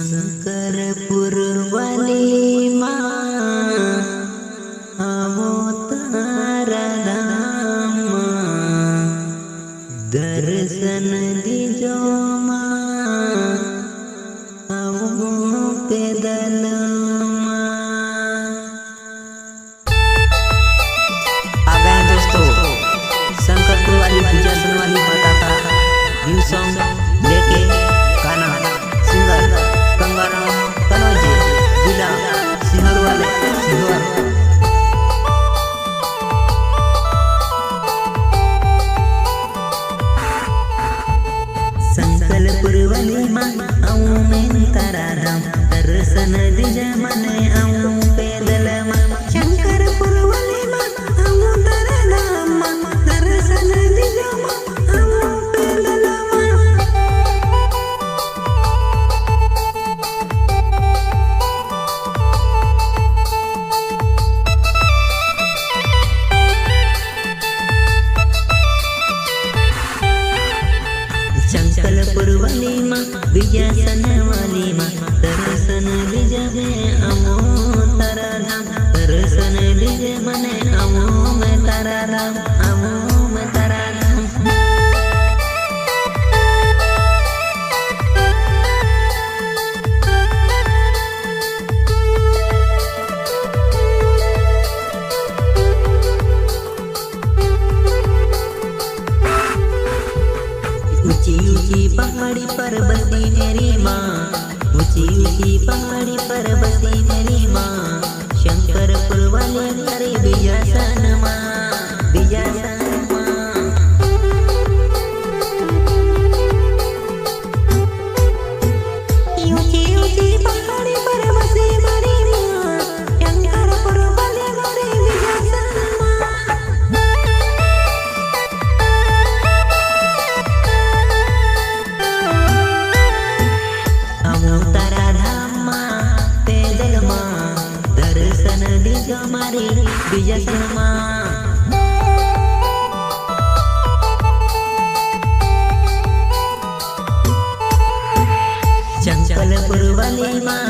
शंकरपुर वाली माँ आवो तारा धाम दर्शन दीजो माँ आवो पैदल आ गए दोस्तों शंकरपुर वाली विजयासन वाली माता का न्यू सॉन्ग लेके गाना सिंगर गंगाराम कनौजी जिला सिंगर वाले सिंगर शंकरपुर वाली माँ आऊं मैं तारा धाम दर्शन दीजे मने आऊं पैदल माँ शंकरपुर वाली माँ आऊं तारा धाम माँ दर्शन दीजे माँ आऊं पैदल माँ शंकरपुर वाली माँ विजयासन वाली माँ दर्शन दीजे में अमो तारा धाम दर्शन दीजे मने अमो मैं तारा धाम अमो मैं तारा धाम ऊंची ऊंची पहाड़ी पर बसी मेरी माँ ऊंची ऊंची पहाड़ी पर बसी मेरी माँ शंकरपुर वाली मेरी विजयासन माँ विजयासन माँ ऊंची ऊंची पहाड़ी पर बसी मेरी माँ शंकरपुर वाली मेरी विजयासन माँ तारा धाम माँ पैदल माँ दर्शन दीजो हमारी विजयासन माँ शंकरपुर वाली माँ